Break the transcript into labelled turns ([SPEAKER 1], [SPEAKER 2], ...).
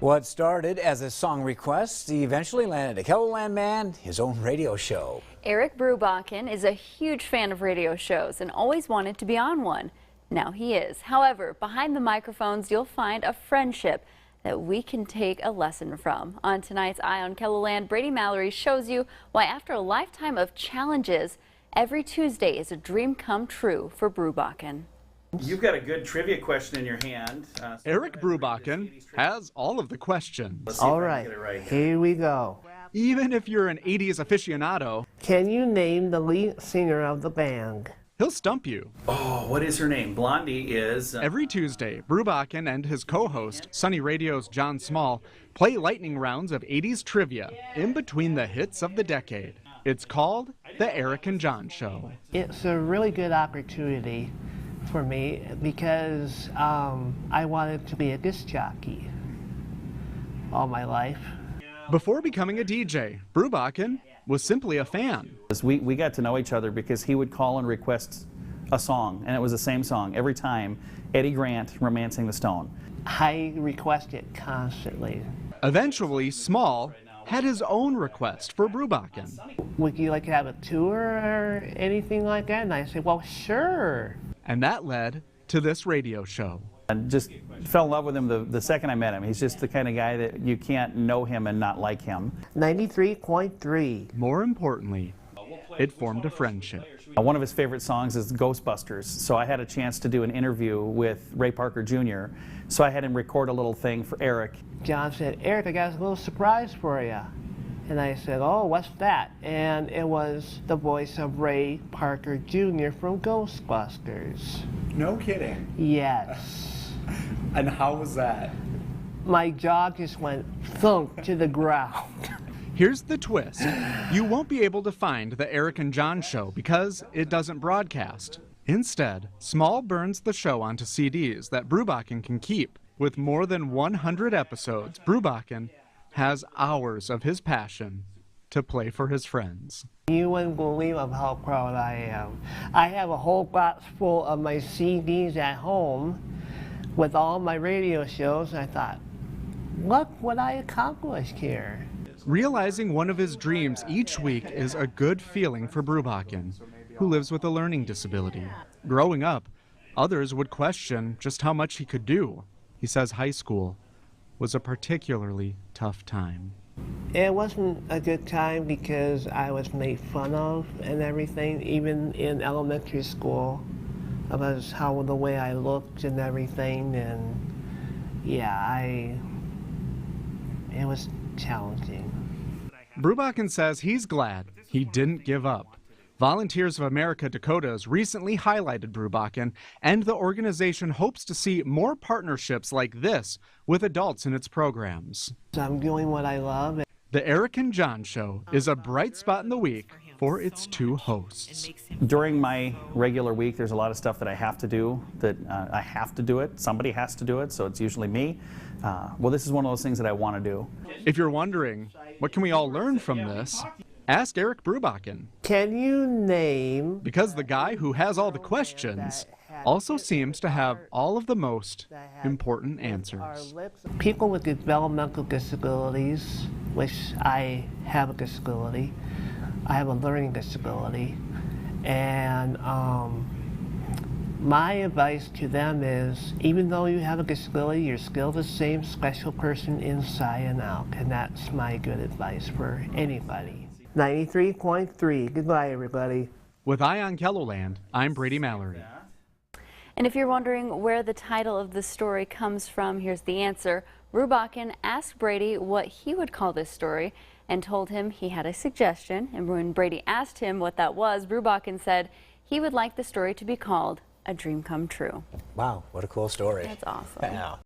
[SPEAKER 1] What started as a song request eventually landed a KELOLAND man his own radio show.
[SPEAKER 2] Eric Brubachen is a huge fan of radio shows and always wanted to be on one. Now he is. However, behind the microphones, you'll find a friendship that we can take a lesson from. On tonight's Eye on KELOLAND, Brady Mallory shows you why after a lifetime of challenges, every Tuesday is a dream come true for Brubachen.
[SPEAKER 3] You've got a good trivia question in your hand.
[SPEAKER 4] Eric Brubachen has all of the questions.
[SPEAKER 5] All right, here we go.
[SPEAKER 4] Even if you're an 80s aficionado,
[SPEAKER 5] Can you name the lead singer of the band?
[SPEAKER 4] he'll stump you.
[SPEAKER 3] Oh, what is her name? Blondie is...
[SPEAKER 4] Every Tuesday, Brubachen and his co-host, Sunny Radio's John Small, play lightning rounds of 80s trivia in between the hits of the decade. It's called The Eric and John Show.
[SPEAKER 5] It's a really good opportunity for me because I wanted to be a disc jockey all my life.
[SPEAKER 4] Before becoming a DJ, Brubachen was simply a fan.
[SPEAKER 3] We got to know each other because he would call and request a song, and it was the same song every time. Eddie Grant, Romancing the Stone.
[SPEAKER 5] I request it constantly.
[SPEAKER 4] Eventually, Small had his own request for Brubachen.
[SPEAKER 5] Would you like to have a tour or anything like that? And I said, well, sure.
[SPEAKER 4] And that led to this radio show.
[SPEAKER 3] I just fell in love with him the second I met him. He's just the kind of guy that you can't know him and not like him.
[SPEAKER 5] 93.3.
[SPEAKER 4] More importantly, it formed a friendship.
[SPEAKER 3] One of his favorite songs is Ghostbusters, so I had a chance to do an interview with Ray Parker Jr., so I had him record a little thing for Eric.
[SPEAKER 5] John said, Eric, I got a little surprise for you. And I said, oh, what's that? And it was the voice of Ray Parker Jr. from Ghostbusters.
[SPEAKER 4] No kidding.
[SPEAKER 5] Yes.
[SPEAKER 4] And how was that?
[SPEAKER 5] My jaw just went thunk to the ground.
[SPEAKER 4] Here's the twist. You won't be able to find the Eric and John Show because it doesn't broadcast. Instead, Small burns the show onto CDs that Brubachen can keep. With more than 100 episodes, Brubachen has hours of his passion to play for his friends.
[SPEAKER 5] You wouldn't believe of how proud I am. I have a whole box full of my CDs at home with all my radio shows. I thought, look what I accomplished here.
[SPEAKER 4] Realizing one of his dreams each week is a good feeling for Brubachen, who lives with a learning disability. Growing up, others would question just how much he could do. He says high school was a particularly tough time.
[SPEAKER 5] It wasn't a good time because I was made fun of and everything, even in elementary school, about how the way I looked and everything, and yeah, it was challenging.
[SPEAKER 4] Brubachen says he's glad he didn't give up. Volunteers of America Dakotas recently highlighted Brubachen, and the organization hopes to see more partnerships like this with adults in its programs.
[SPEAKER 5] So I'm doing what I love.
[SPEAKER 4] The Eric and John Show is a bright spot in the week for its two hosts.
[SPEAKER 3] During my regular week, there's a lot of stuff that I have to do, I have to do it. Somebody has to do it, so it's usually me. Well, this is one of those things that I want to do.
[SPEAKER 4] If you're wondering, what can we all learn from this? Ask Eric Brubachen.
[SPEAKER 5] Can you name...
[SPEAKER 4] Because the guy who has all the questions also seems to have all of the most important answers.
[SPEAKER 5] People with developmental disabilities, which I have a disability, I have a learning disability, and my advice to them is, even though you have a disability, you're still the same special person inside and out, and that's my good advice for anybody. 93.3. Goodbye, everybody.
[SPEAKER 4] With Eye on KELOLAND, I'm Brady Mallory.
[SPEAKER 2] And if you're wondering where the title of the story comes from, here's the answer. Brubachen asked Brady what he would call this story and told him he had a suggestion. And when Brady asked him what that was, Brubachen said he would like the story to be called A Dream Come True.
[SPEAKER 1] Wow, what a cool story.
[SPEAKER 2] That's awesome.
[SPEAKER 1] Yeah.